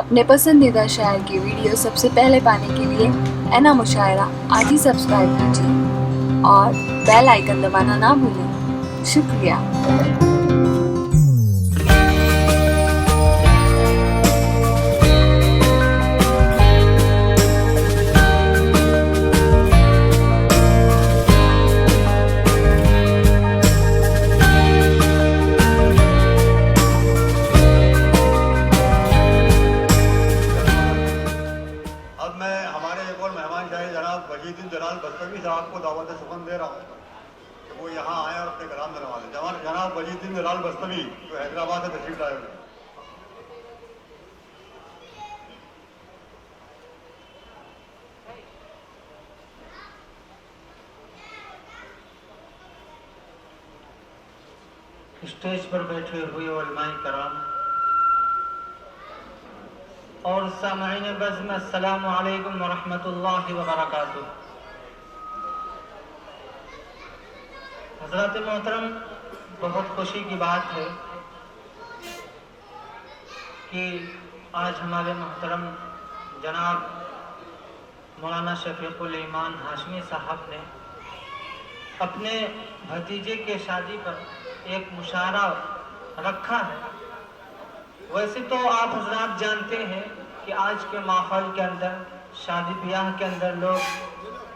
اپنے پسندیدہ شاعر کی ویڈیو سب سے پہلے پانے کے لیے اینا مشاعرہ آج ہی سبسکرائب کیجیے اور بیل آئیکن دبانا نہ بھولیں۔ شکریہ۔ جناب وحید جلال بستوی صاحب کو دعوت سخن دے رہا ہوں کہ وہ یہاں آئیں اور اپنے کلام دلوا دیں۔ جناب وحید جلال بستوی جو حیدرآباد سے تشریف لائے ہوئے۔ اسٹیج پر بیٹھے ہوئے علماء کرام اور سامعین بزم، السلام علیکم ورحمۃ اللہ وبرکاتہ۔ حضرات محترم، بہت خوشی کی بات ہے کہ آج ہمارے محترم جناب مولانا شفیق الایمان ہاشمی صاحب نے اپنے بھتیجے کے شادی پر ایک مشاعرہ رکھا ہے۔ ویسے تو آپ حضرات جانتے ہیں کہ آج کے ماحول کے اندر، شادی بیاہ کے اندر لوگ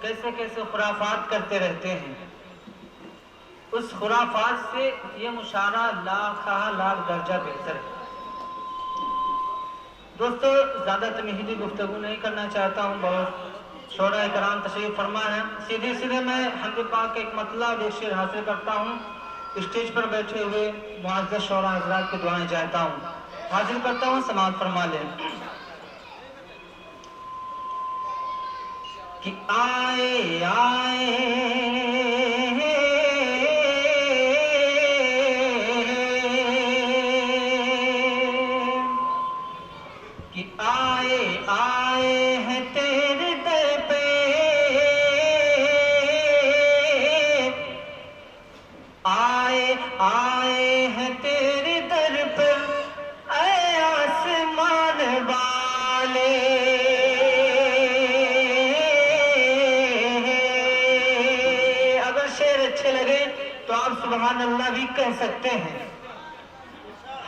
کیسے کیسے خرافات کرتے رہتے ہیں۔ اس خرافات سے یہ مشاعرہ لاکھ درجہ بہتر ہے۔ دوستو، زیادہ تمہیدی گفتگو نہیں کرنا چاہتا ہوں، بہت شعراء کرام تشریف فرما ہے۔ سیدھے میں حمد پاک کا ایک مطلع اور ایک شعر حاصل کرتا ہوں۔ اسٹیج پر بیٹھے ہوئے معزز شعراء حضرات کی دعائیں چاہتا ہوں، حاصل کرتا ہوں، سماعت فرما لیں۔ کہ آئے کہ آئے ہیں تیرے در پہ، آئے ہیں تیرے در پہ اے آسمان والے۔ اگر شعر اچھے لگے تو آپ سبحان اللہ بھی کہہ سکتے ہیں۔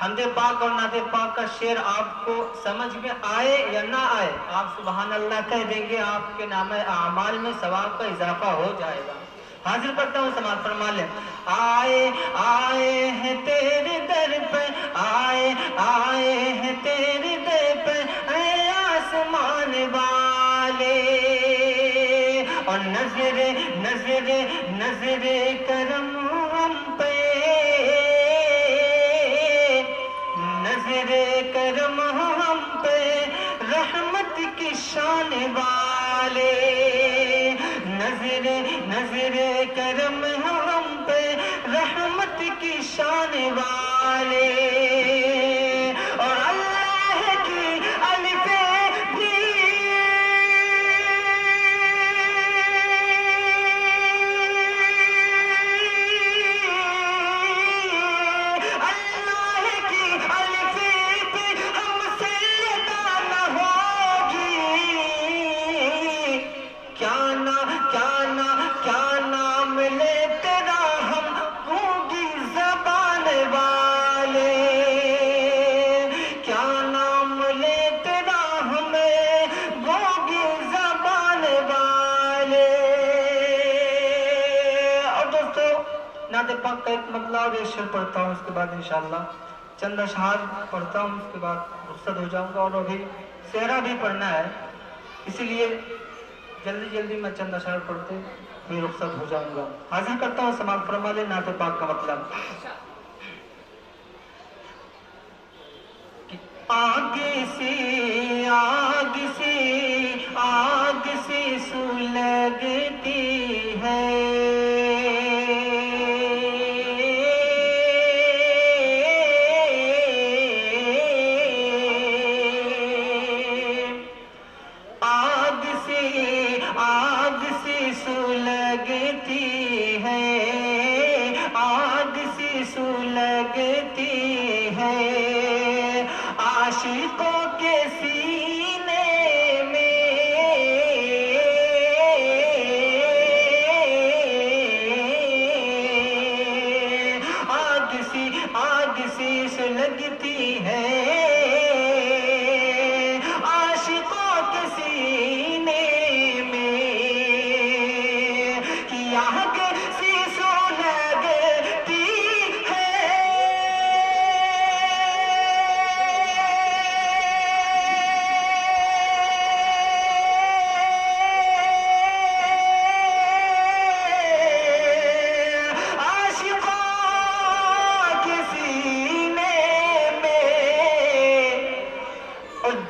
حمد پاک اور نعت پاک کا شعر آپ کو سمجھ میں آئے یا نہ آئے، آپ سبحان اللہ کہہ دیں گے، آپ کے نام اعمال میں ثواب کا اضافہ ہو جائے گا۔ حاضر کرتا ہوں، سماعت فرما لیں۔ آئے ہیں تیرے در پہ، آئے ہیں تیرے در پہ اے آسمان والے، اور نظر کرم ہم پہ، نظر کرم ہم پہ رحمت کی شان والے، نظر کرم ہم پہ رحمت کی شان والے، اور اللہ کی الف بھی پاک کا ایک مطلع اور ایک شعر پڑھتا ہوں، اس کے بعد انشاءاللہ چند اشعار پڑھتا ہوں، اس کے بعد رخصت ہو جاؤں گا، اور ابھی سہرا بھی پڑھنا ہے، اسی لیے جلدی میں چند اشعار پڑھتے پھر رخصت ہو جاؤں گا۔ حاضر کرتا ہوں، سماعت فرما لیں نعت پاک کا مطلب۔ آگ سی سلگتی ہے، آگ سی سلگتی ہے، آگ سی سلگتی ہے، عاشقوں کے اور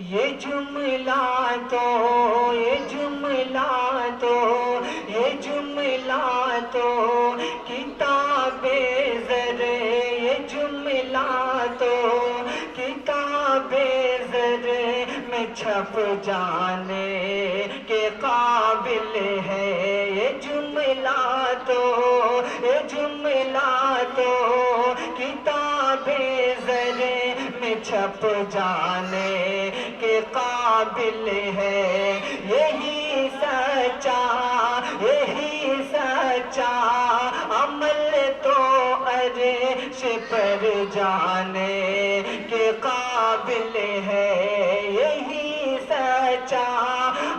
یہ جملہ تو یہ جملہ تو یہ جملہ تو کتاب زر یہ جملہ تو کتاب زر میں چھپ جانے کے قابل ہے یہ جملہ تو یہ جملہ تو کتاب زر میں چھپ جانے کے قابل ہے یہی سچا عمل تو عرش پر جانے کے قابل ہے یہی سچا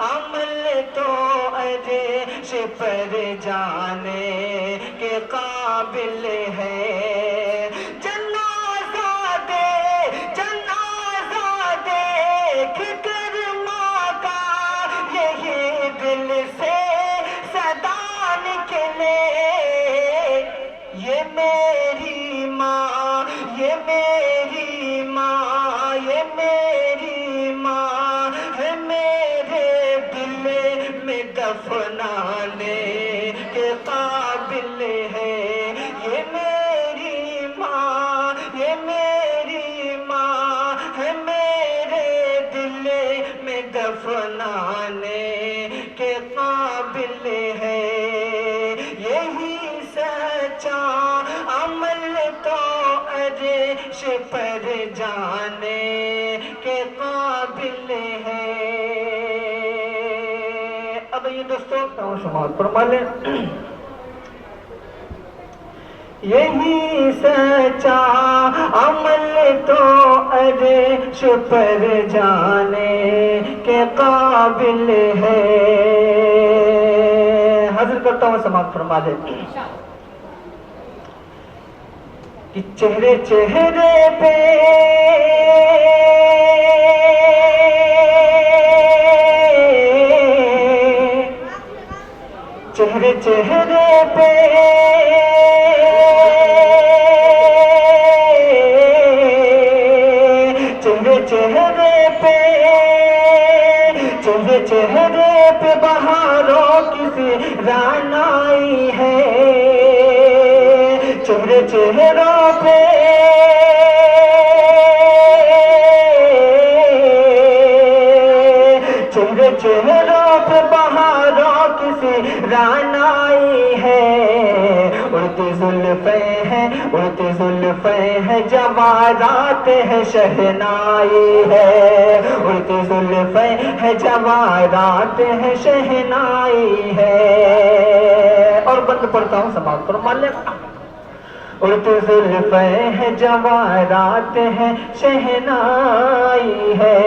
عمل تو عرش پر جانے کے قابل ہے دفنانے کے قابل ہے یہ میری ماں یہ میری ماں ہے میرے دل میں دفنانے کے قابل ہے یہی سچا عمل تو عرش پر جانے کے قابل ہے اب یہ دوستوں سماعت فرما لیں یہی سچا عمل تو عرش پر جانے کے قابل ہے حاضر کرتا ہوں سماعت فرما لیں کہ چہرے چہرے پہ چہرے چہرے پہ چہرے چہرے پہ چہرے چہرے پہ بہاروں کی رعنائی ہے چہرے چہروں پہ چہرے چہروں پہ بہاروں کی رعنائی ہے اڑتی زلفیں ہیں جواہرات ہے شہنائی ہے اڑتی زلفیں ہیں جواہرات ہے شہنائی ہے اور بند پڑھتا ہوں سماعت فرما لیں اڑتی زلفیں ہیں جواہرات ہے شہنائی ہے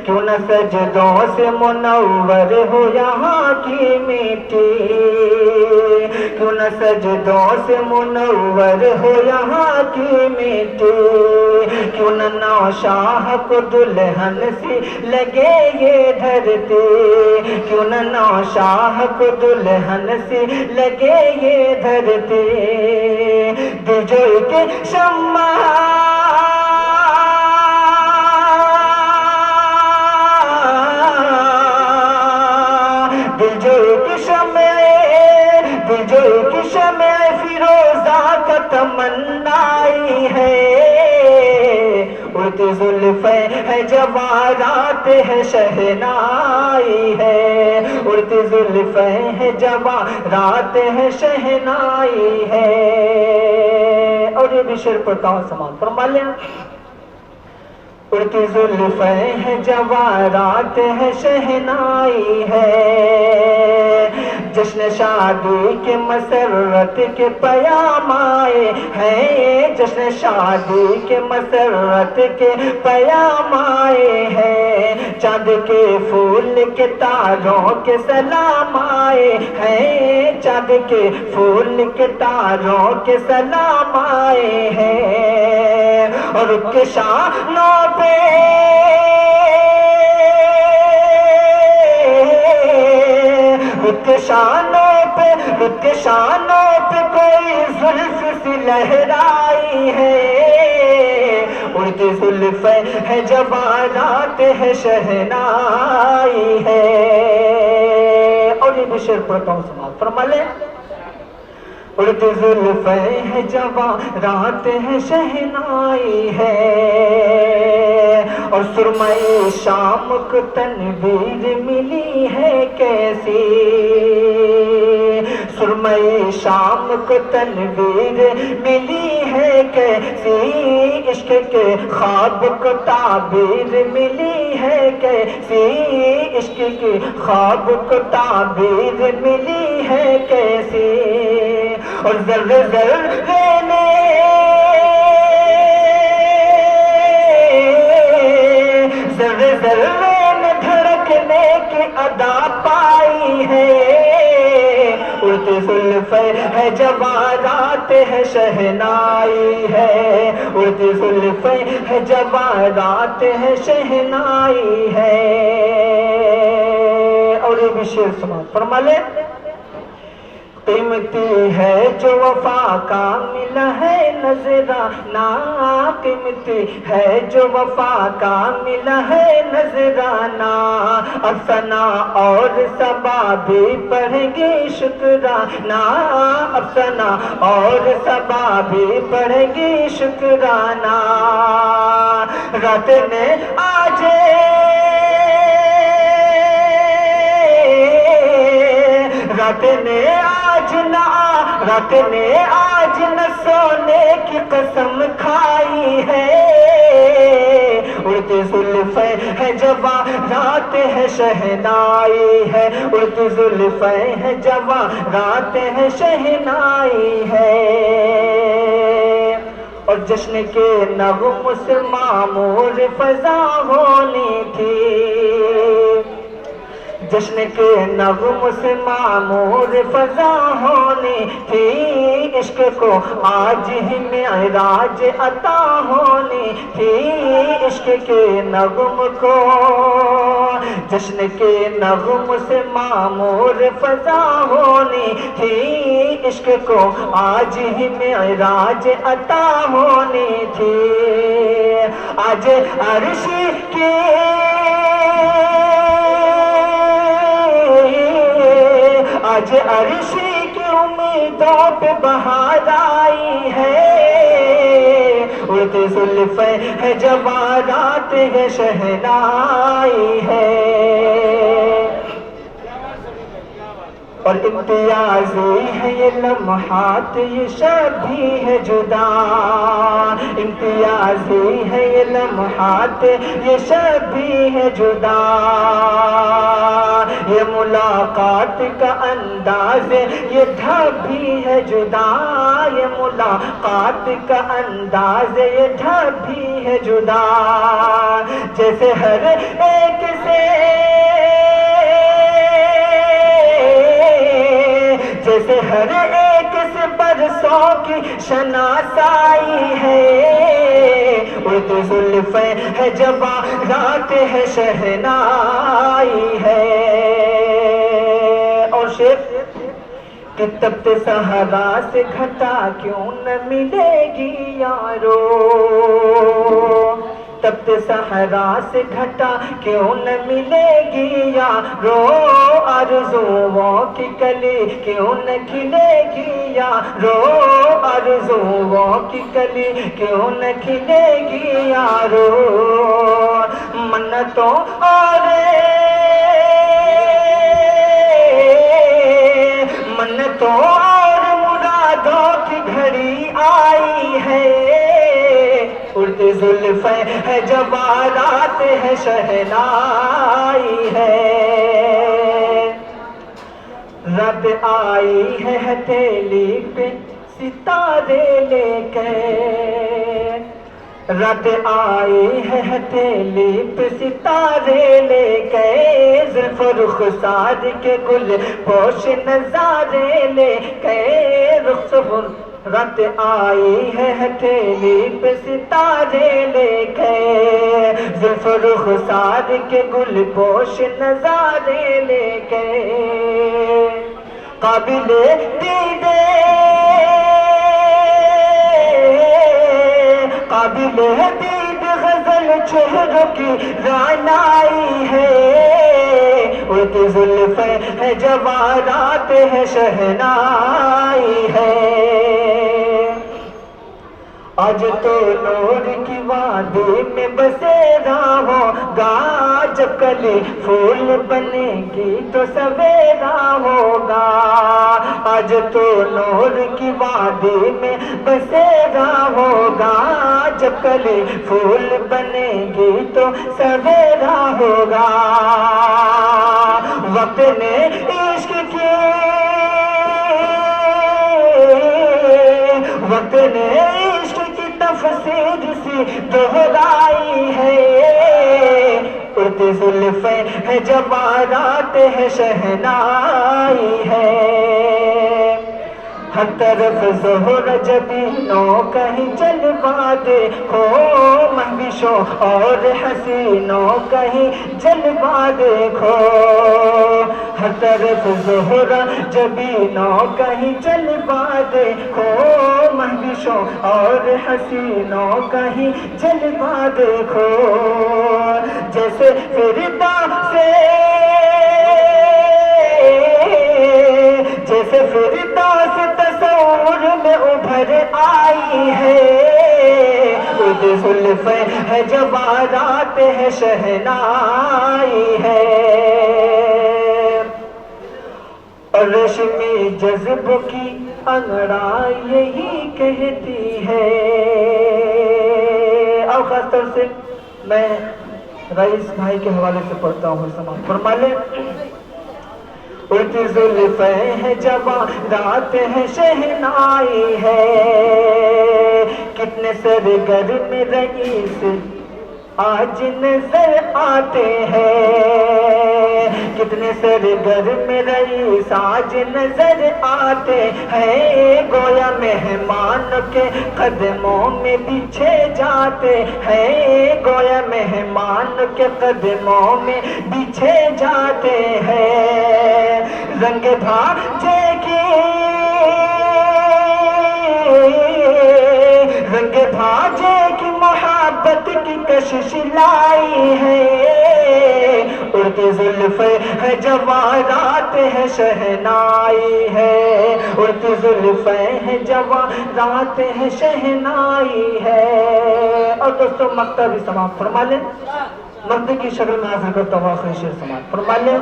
کیوں نہ سجدوں سے منور ہو یہاں کی مٹی کیوں نہ سجدوں سے منور ہو یہاں کی مٹی کیوں نہ نوشاہ کو دلہن سی لگے یہ دھرتی کیوں نہ نوشاہ کو دلہن سی لگے یہ دھرتی دجوئی کے شمع کی شمع فیروزہ کا تمنائی ہے اڑتی زلفیں ہے جواہرات ہے شہنائی ہے اڑتی زلفیں ہے جواہرات ہے شہنائی ہے اور یہ بھی شعر پڑھتا ہوں سماعت فرما لیں اڑتی زلفیں ہے جواہرات ہے شہنائی ہے جشن شادی کے مسرت کے پیام آئے ہیں جشن شادی کے مسرت کے پیام آئے ہیں چاند کے پھول کے تاروں کے سلام آئے ہیں چاند کے پھول کے تاروں کے سلام آئے ہیں اور ان کے شانوں پہ رت کے شانوں پہ کوئی زلف سی لہرائی ہے اڑتی اڑتی زلفیں ہے جوانات ہے شہنائی ہے. اور یہ بھی شعر پڑھتا ہوں سماعت فرما لیں. اڑتی زلفیں ہے جوانات ہے شہنائی ہے اور سرمئی شام کو تنویر ملی ہے کیسی. سرمئی شام کو تنویر ملی ہے کیسی. عشق کے خواب کو تعبیر ملی ہے کیسی. عشق کے خواب کو تعبیر ملی ہے کیسی. اور ذرے ذرے میں ذرے ذرے میں دھڑکنے کی ادا پائی ہے. اڑتی زلفیں ہے جوانات ہے شہنائی ہے. اڑتی زلفیں ہے جوانات ہے شہنائی ہے. اور یہ بھی شعر سماعت فرما لیں. قیمتی ہے جو وفا کا ملا ہے نذرانہ. قیمتی ہے جو وفا کا ملا ہے نذرانہ. اب ثنا اور صبا بھی پڑھیں گے شکرانہ. اب ثنا اور صبا بھی پڑھیں گے شکرانہ. رات نے آج رات نے آج نہ سونے کی قسم کھائی ہے. اڑتی زلفیں ہے جوانات ہے شہنائی ہے. اڑتی زلفیں ہے جوانات ہے شہنائی ہے. اور جشن کے نغموں سے معمور فضا ہونی تھی. جشن کے نغموں سے معمور فضا ہونی تھی. عشق کو آج ہی معراج عطا ہونی تھی. عشق کے نغم کو جشن کے نغموں سے معمور فضا ہونی تھی. عشق کو آج ہی معراج عطا ہونی تھی. آج عرش کے آج عرشی کی امیدوں پہ بہار آئی ہے. اڑتی زلفیں ہے جوانات ہے شہنائی ہے. اور امتیازی ہے یہ لمحات یہ شب بھی ہے جدا. امتیازی ہے یہ لمحات یہ شب بھی ہے جدا. یہ ملاقات کا انداز یہ ڈھب بھی ہے جدا. یہ ملاقات کا انداز یہ ڈھب بھی ہے جدا. جیسے ہر ایک سے جیسے ہر ایک سے برسوں کی شناسائی ہے. اڑتی زلفیں ہے جوانات ہے شہنائی ہے. اور شعر کہ تپتے صحرا سے گھٹا کیوں نہ ملے گی یارو. تپتے صحرا سے گھٹا کیوں نہ ملے گی یارو. آرزوؤں کی کلی کیوں نہ کھلے گی یارو. آرزوؤں کی کلی کیوں نہ کھلے گی یارو. منتوں اور مرادوں کی گھڑی آئی ہے. اڑتی زلفیں ہے جوانات ہے شہنائی ہے. رات آئی ہے ہتھیلی پہ ستارے لے کے. رات آئی ہے ہتھیلی پہ ستارے لے کے. زلف رخسار کے گل پوش نظارے لے کے. رات آئی ہے ہتھیلی پہ ستارے لے کے. زلف رخسار کے گل پوش نظارے لے کے. قابل دیدے قابل دید چہروں کی رعنائی ہے، اڑتی زلفیں ہے جواہرات ہے شہنائی ہے، آج تو نور کی وادی میں بسیرا ہوگا، جب کلی پھول بنے گی تو سویرا ہوگا، آج تو نور کی وادی میں بسیرا ہوگا، جب کلی پھول بنے گی تو سویرا ہوگا، وقت نے عشق کی وقت نے عشق کی تفسیر سی دہرائی ہے، اڑتی زلفیں ہے جواہرات ہے شہنائی ہے، ہر طرف زہر جبینوں کہیں جلوہ دیکھو، مہوشوں اور حسینوں کہیں جلوہ دیکھو، ہر طرف زہر جبینوں کہیں جلوہ دیکھو، مہوشوں اور حسینوں کہیں جلوہ دیکھو، جیسے فردوس تصور میں ابھر آئی ہے، اڑتی زلفیں ہے جواہرات ہے شہنائی ہے، اور ریشمی جذبوں کی انگڑائی یہی کہتی ہے، اور خاص طور سے میں رئیس بھائی کے حوالے سے پڑھتا ہوں، سماعت فرما لیں، اڑتی زلفیں ہے جواہرات ہے شہنائی ہے، کتنے سرگرم رئیس آج نظر آتے ہیں، کتنے سرگرم رئیس آج نظر آتے ہیں، گویا مہمان کے قدموں میں بچھے جاتے ہیں، گویا مہمان کے قدموں میں بچھے جاتے ہیں، رنگ بھاجے کی رنگ بھاجے کی محبت کی کشش لائی ہے، اڑتی زلفیں ہے جواہرات ہے شہنائی ہے، اڑتی زلفیں ہے جواہرات ہے شہنائی ہے، اور دوستو مقطع بھی سماعت فرما لیں، مقطع کی شکل میں حاضر کرتا ہوں آخری شعر سماعت فرما لیں،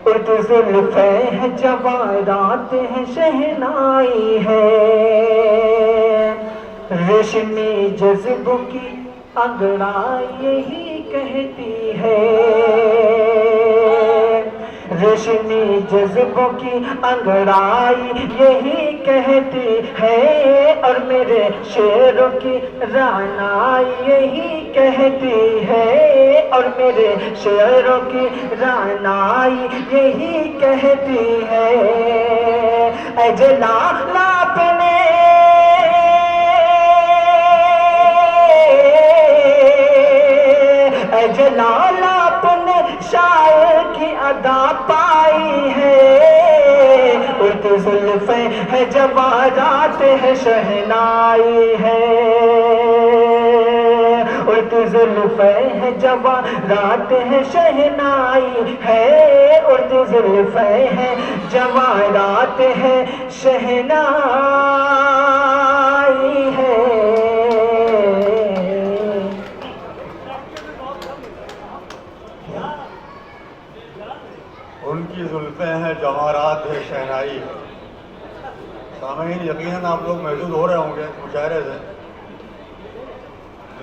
اڑتی زلفیں ہے جواہرات ہے شہنائی ہے، ریشمی جذبوں کی انگڑائی یہی کہتی ہے، ریشمی جذبوں کی انگڑائی یہی کہتی ہے، اور میرے شعروں کی رعنائی یہی کہتی ہے، اور میرے شعروں کی رعنائی یہی کہتی ہے، اے جلال اپنے اے جلال اپنے شاعر کی ادا پائی ہے، اڑتی زلفیں ہے جواہرات ہے شہنائی ہے، اڑتی زلفیں ہے جواہرات ہے شہنائی ہے، اڑتی زلفیں ہے جواہرات ہے شہنائی ہے۔ ان کی زلفیں ہیں جواہرات ہے شہنائی ہے۔ سامعین یقیناً آپ لوگ محظوظ ہو رہے ہوں گے مشاعرے سے